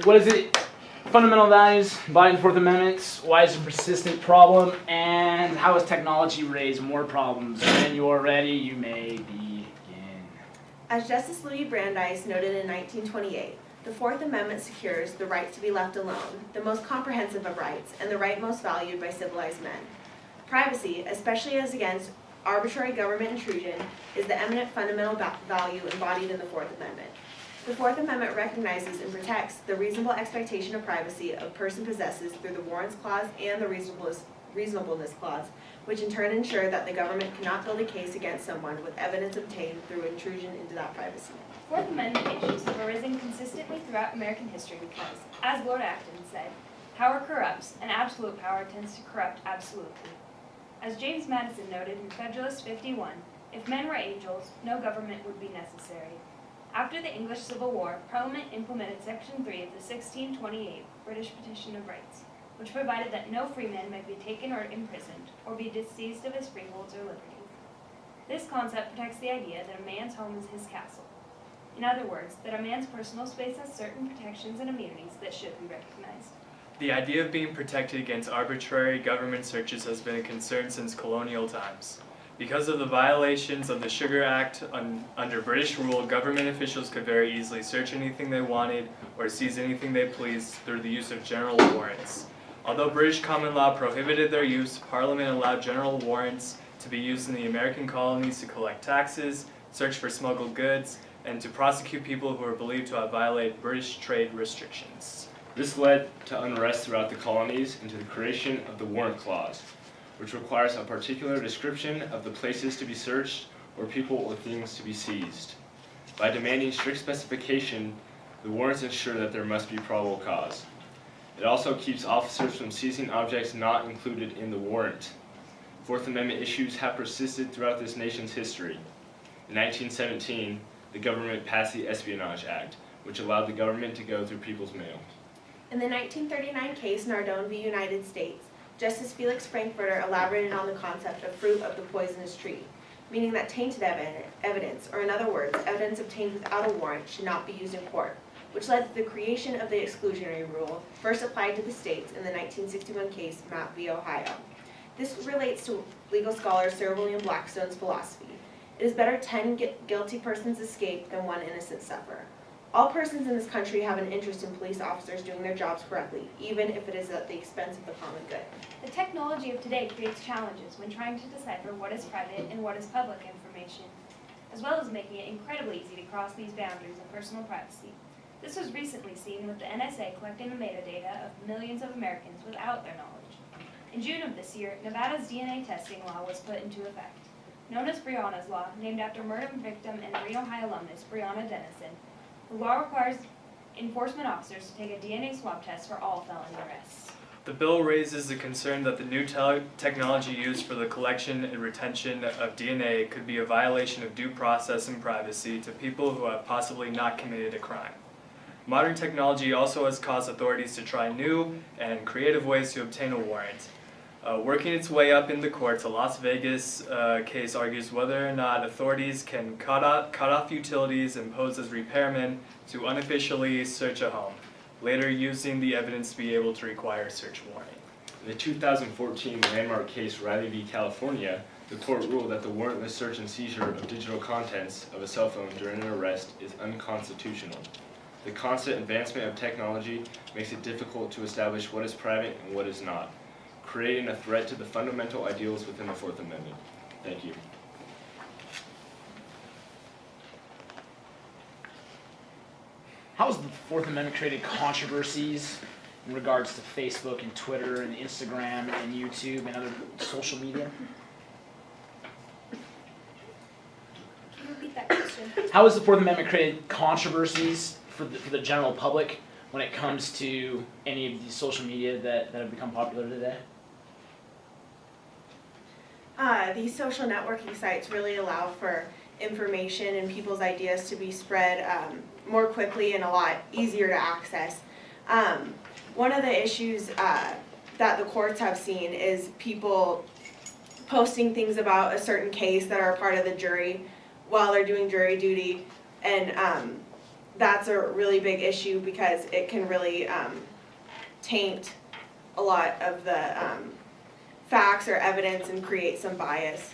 what is it? Fundamental values, embodied in the Fourth Amendment. Why is it a persistent problem? And how has technology raised more problems? When you are ready, you may begin. As Justice Louis Brandeis noted in 1928, the Fourth Amendment secures the right to be left alone, the most comprehensive of rights, and the right most valued by civilized men. Privacy, especially as against arbitrary government intrusion, is the eminent fundamental value embodied in the Fourth Amendment. The Fourth Amendment recognizes and protects the reasonable expectation of privacy a person possesses through the Warrants Clause and the Reasonableness Clause, which in turn ensure that the government cannot build a case against someone with evidence obtained through intrusion into that privacy. Fourth Amendment issues have arisen consistently throughout American history because, as Lord Acton said, power corrupts, and absolute power tends to corrupt absolutely. As James Madison noted in Federalist 51, if men were angels, no government would be necessary. After the English Civil War, Parliament implemented Section 3 of the 1628 British Petition of Rights, which provided that no free man may be taken or imprisoned, or be disseized of his freeholds or liberties. This concept protects the idea that a man's home is his castle. In other words, that a man's personal space has certain protections and immunities that should be recognized. The idea of being protected against arbitrary government searches has been a concern since colonial times. Because of the violations of the Sugar Act under British rule, government officials could very easily search anything they wanted or seize anything they pleased through the use of general warrants. Although British common law prohibited their use, Parliament allowed general warrants to be used in the American colonies to collect taxes, search for smuggled goods, and to prosecute people who were believed to have violated British trade restrictions. This led to unrest throughout the colonies and to the creation of the Warrant Clause, which requires a particular description of the places to be searched or people or things to be seized. By demanding strict specification, the warrants ensure that there must be probable cause. It also keeps officers from seizing objects not included in the warrant. Fourth Amendment issues have persisted throughout this nation's history. In 1917, the government passed the Espionage Act, which allowed the government to go through people's mail. In the 1939 case Nardone v. United States, Justice Felix Frankfurter elaborated on the concept of fruit of the poisonous tree, meaning that tainted evidence, or in other words, evidence obtained without a warrant, should not be used in court, which led to the creation of the exclusionary rule, first applied to the states in the 1961 case Mapp v. Ohio. This relates to legal scholar Sir William Blackstone's philosophy. It is better 10 guilty persons escape than one innocent suffer. All persons in this country have an interest in police officers doing their jobs correctly, even if it is at the expense of the common good. The technology of today creates challenges when trying to decipher what is private and what is public information, as well as making it incredibly easy to cross these boundaries of personal privacy. This was recently seen with the NSA collecting the metadata of millions of Americans without their knowledge. In June of this year, Nevada's DNA testing law was put into effect. Known as Breonna's Law, named after murder victim and Reno High alumnus Breonna Dennison, the law requires enforcement officers to take a DNA swab test for all felony arrests. The bill raises the concern that the new technology used for the collection and retention of DNA could be a violation of due process and privacy to people who have possibly not committed a crime. Modern technology also has caused authorities to try new and creative ways to obtain a warrant. Working its way up in the courts, a Las Vegas case argues whether or not authorities can cut off utilities and pose as repairmen to unofficially search a home, later using the evidence to be able to require a search warrant. In the 2014 landmark case Riley v. California, the court ruled that the warrantless search and seizure of digital contents of a cell phone during an arrest is unconstitutional. The constant advancement of technology makes it difficult to establish what is private and what is not, creating a threat to the fundamental ideals within the Fourth Amendment. Thank you. How has the Fourth Amendment created controversies in regards to Facebook and Twitter and Instagram and YouTube and other social media? Can you repeat that question? How has the Fourth Amendment created controversies for the general public when it comes to any of these social media that have become popular today? These social networking sites really allow for information and people's ideas to be spread more quickly and a lot easier to access. One of the issues that the courts have seen is people posting things about a certain case that are a part of the jury while they're doing jury duty, and that's a really big issue because it can really taint a lot of the facts or evidence and create some bias.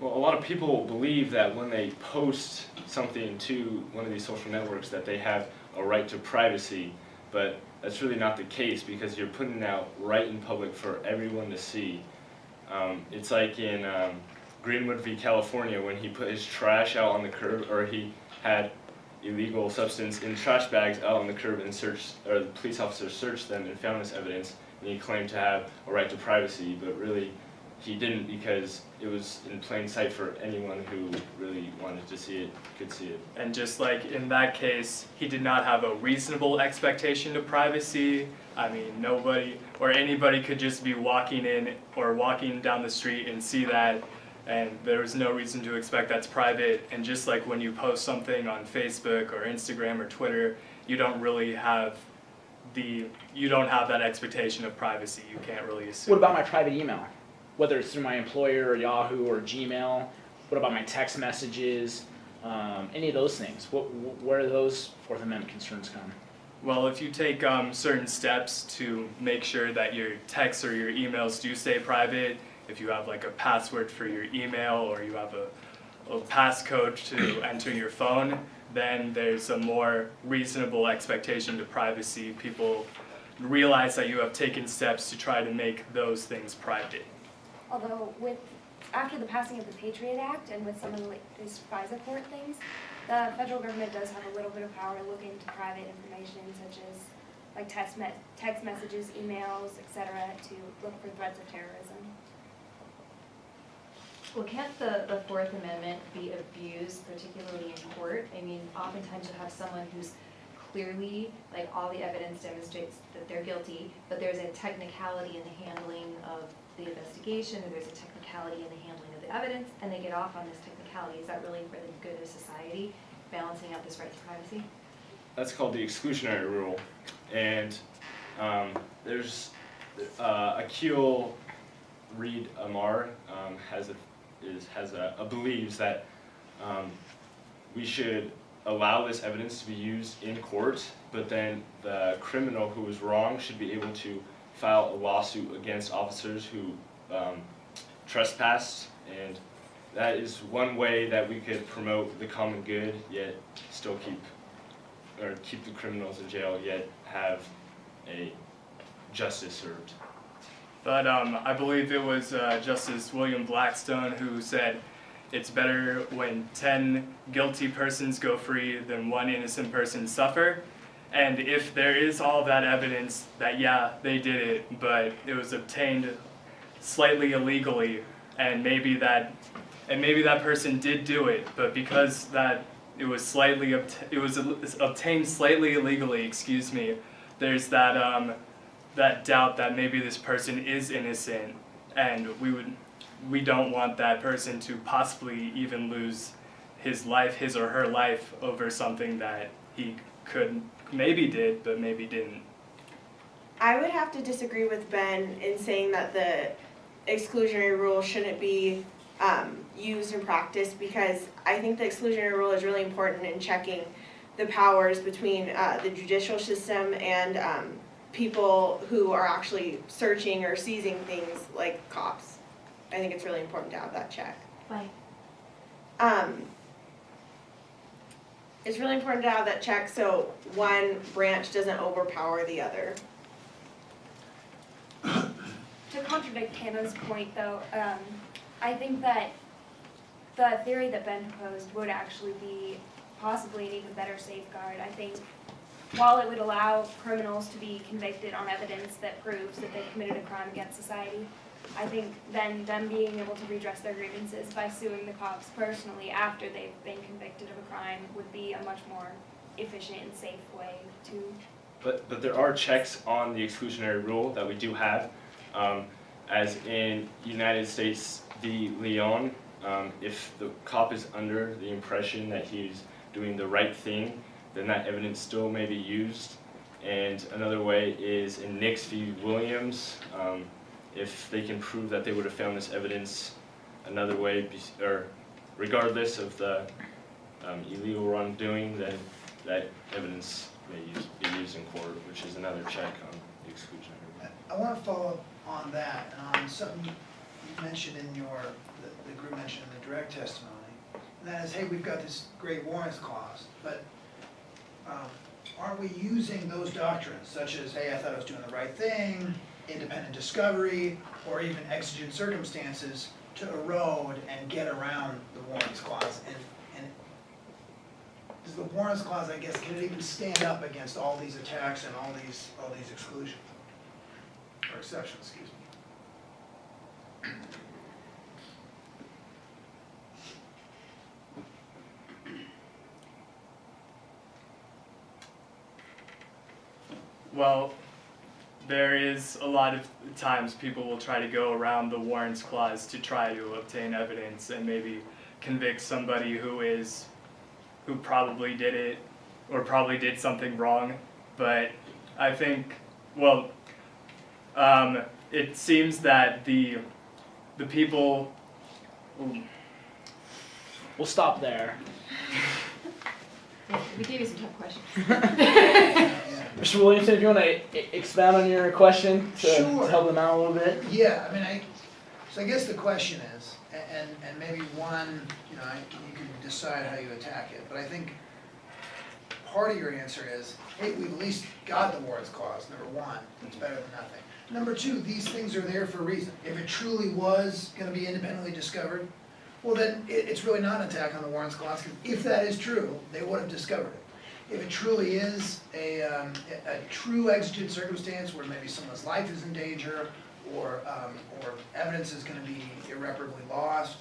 Well, a lot of people believe that when they post something to one of these social networks that they have a right to privacy, but that's really not the case because you're putting it out right in public for everyone to see. It's like in Greenwood v. California when he put his trash out on the curb, or he had illegal substance in trash bags out on the curb and the police officer searched them and found this evidence, and he claimed to have a right to privacy, but really he didn't because it was in plain sight for anyone who really wanted to see it, could see it. And just like in that case, he did not have a reasonable expectation of privacy. I mean, nobody or anybody could just be walking in or walking down the street and see that, and there was no reason to expect that's private. And just like when you post something on Facebook or Instagram or Twitter, you don't really have that expectation of privacy. You can't really assume. What about my private email? Whether it's through my employer or Yahoo or Gmail, what about my text messages, any of those things? Where do those Fourth Amendment concerns come? Well, if you take certain steps to make sure that your texts or your emails do stay private, if you have like a password for your email or you have a passcode to enter your phone, then there's a more reasonable expectation to privacy. People realize that you have taken steps to try to make those things private. Although after the passing of the Patriot Act and with some of these FISA court things, the federal government does have a little bit of power to look into private information such as like text messages, emails, etc. to look for threats of terrorism. Well, can't the Fourth Amendment be abused, particularly in court? I mean, oftentimes you'll have someone who's clearly, like, all the evidence demonstrates that they're guilty, but there's a technicality in the handling of the investigation, or there's a technicality in the handling of the evidence, and they get off on this technicality. Is that really for the good of society, balancing out this right to privacy? That's called the exclusionary rule, and there's Akil Reed Amar believes that we should allow this evidence to be used in court, but then the criminal who was wrong should be able to file a lawsuit against officers who trespassed, and that is one way that we could promote the common good, yet still keep the criminals in jail, yet have a justice served. But I believe it was Justice William Blackstone who said it's better when 10 guilty persons go free than one innocent person suffer. And if there is all that evidence that, yeah, they did it, but it was obtained slightly illegally, and maybe that person did do it, but because that it was obtained slightly illegally, there's that doubt that maybe this person is innocent, and we don't want that person to possibly even lose his or her life over something that he maybe did, but maybe didn't. I would have to disagree with Ben in saying that the exclusionary rule shouldn't be used in practice, because I think the exclusionary rule is really important in checking the powers between the judicial system and people who are actually searching or seizing things like cops. I think it's really important to have that check. Why? It's really important to have that check so one branch doesn't overpower the other. To contradict Hannah's point, though, I think that the theory that Ben proposed would actually be possibly an even better safeguard. I think while it would allow criminals to be convicted on evidence that proves that they committed a crime against society, I think then them being able to redress their grievances by suing the cops personally after they've been convicted of a crime would be a much more efficient and safe way to... But there are checks on the exclusionary rule that we do have, as in United States v. Leon. If the cop is under the impression that he's doing the right thing, then that evidence still may be used. And another way is in Nix v. Williams. If they can prove that they would have found this evidence another way, or regardless of the illegal wrongdoing, then that evidence may be used in court, which is another check on the exclusionary rule. I want to follow up on that, and on something you mentioned in the group mentioned in the direct testimony. And that is, hey, we've got this great warrants clause, but aren't we using those doctrines, such as, hey, I thought I was doing the right thing, independent discovery, or even exigent circumstances, to erode and get around the warrants clause? And does the warrants clause, I guess, can it even stand up against all these attacks and all these exclusions? Or exceptions, excuse me. Well, there is a lot of times people will try to go around the warrants clause to try to obtain evidence and maybe convict somebody who probably did it or probably did something wrong. But I think, well, it seems that the people. We'll stop there. Yeah, we gave you some tough questions. Mr. Williamson, if you want to expound on your question to Sure. help them out a little bit. Yeah, I mean, so I guess the question is, and maybe one, you can decide how you attack it, but I think part of your answer is, hey, we've at least got the warrants clause, number one, it's better than nothing. Number two, these things are there for a reason. If it truly was gonna be independently discovered, well then, it's really not an attack on the warrants clause, because if that is true, they would have discovered it. If it truly is a true exigent circumstance where maybe someone's life is in danger, or evidence is gonna be irreparably lost,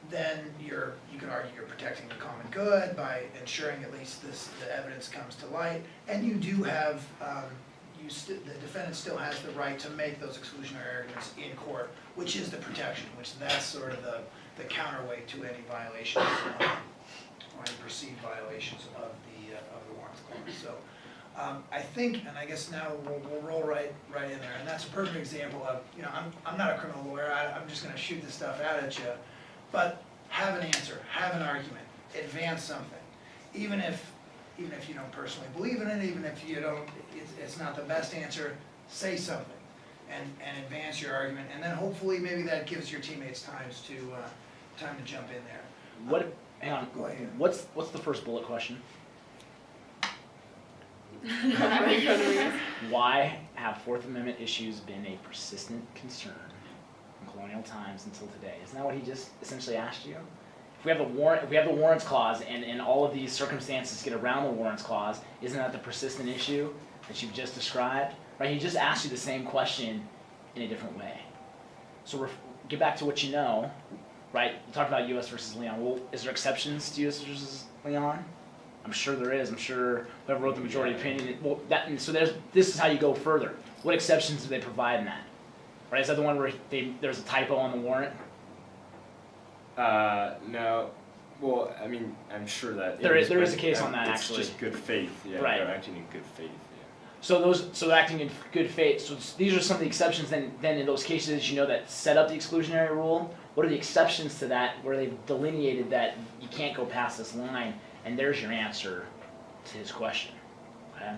then you can argue you're protecting the common good by ensuring at least the evidence comes to light, and you do have, the defendant still has the right to make those exclusionary arguments in court, which is the protection, which that's sort of the counterweight to any violations, or any perceived violations of the warrants clause. So I think, and I guess now we'll roll right in there, and that's a perfect example of, I'm not a criminal lawyer, I'm just gonna shoot this stuff out at you, but have an answer, have an argument, advance something, even if you don't personally believe in it, even if you don't, it's not the best answer, say something and advance your argument, and then hopefully maybe that gives your teammates time to jump in there. Hang on. Go ahead. What's the first bullet question? Why have Fourth Amendment issues been a persistent concern from colonial times until today? Isn't that what he just essentially asked you? If we have the warrants clause, and all of these circumstances get around the warrants clause, isn't that the persistent issue that you've just described? Right? He just asked you the same question in a different way. So get back to what you know. Right? You talked about U.S. versus Leon. Well, is there exceptions to U.S. versus Leon? I'm sure there is. I'm sure whoever wrote the majority opinion. Well, this is how you go further. What exceptions do they provide in that? Right? Is that the one where there's a typo on the warrant? No. Well, I mean, I'm sure that There is a case on that, it's actually. just good faith. Yeah, Right. they're acting in good faith. So acting in good faith. So these are some of the exceptions. Then in those cases, that set up the exclusionary rule. What are the exceptions to that where they've delineated that you can't go past this line? And there's your answer to his question. Okay.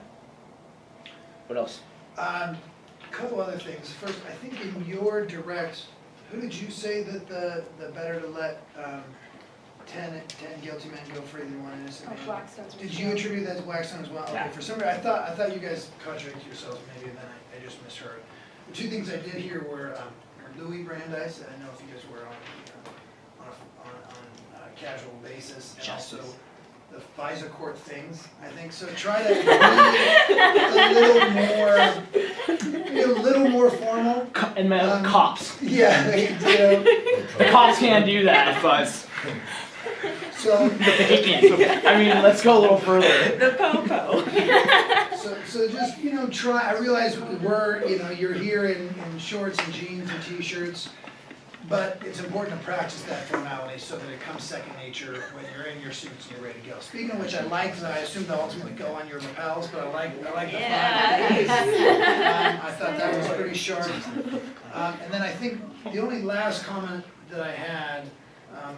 What else? A couple other things. First, I think in your direct, who did you say that the better to let 10 guilty men go free than one innocent man? Blackstone's. Did you attribute that to Blackstone as well? Okay, Yeah. for some reason, I thought you guys contradicted yourselves maybe, and then I just misheard. The two things I did hear were Louis Brandeis, and I know if you guys were on a casual basis, and also the FISA court things, I think. So try to be a little more formal. And cops. Yeah, The cops can't do that. Fuzz. So, They can. I mean, let's go a little further. The po-po. so just, try, I realize you're here in shorts and jeans and t-shirts, but it's important to practice that formality so that it comes second nature when you're in your suits and you're ready to go. Speaking of which, I assume they'll ultimately go on your lapels, but I like the flag. I thought that was pretty sharp. And then I think the only last comment that I had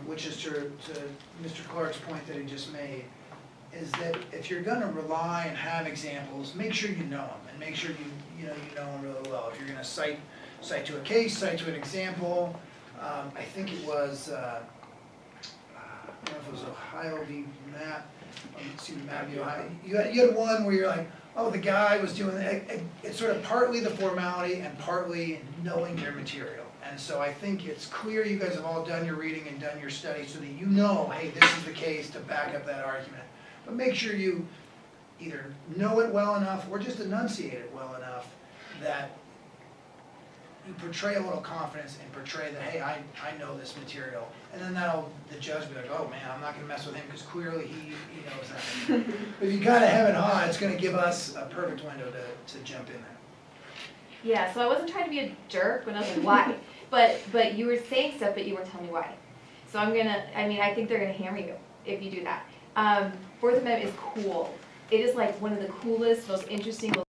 which is to Mr. Clark's point that he just made, is that if you're gonna rely and have examples, make sure you know them, and make sure you know them really well. If you're gonna cite to a case, cite to an example, I think it was, I don't know if it was Ohio v. Matt, let's see, Matt v. Ohio. You had one where you're like, oh, the guy was doing, it's sort of partly the formality and partly knowing your material. And so I think it's clear you guys have all done your reading and done your study so that you know, hey, this is the case to back up that argument. But make sure you either know it well enough or just enunciate it well enough that you portray a little confidence and portray that, hey, I know this material. And then the judge will be like, oh man, I'm not gonna mess with him because clearly he knows that. But if you kinda have it on, it's gonna give us a perfect window to jump in there. Yeah, so I wasn't trying to be a jerk when I was like, why? But you were saying stuff, but you weren't telling me why. So I think they're gonna hammer you if you do that. Fourth Amendment is cool. It is like one of the coolest, most interesting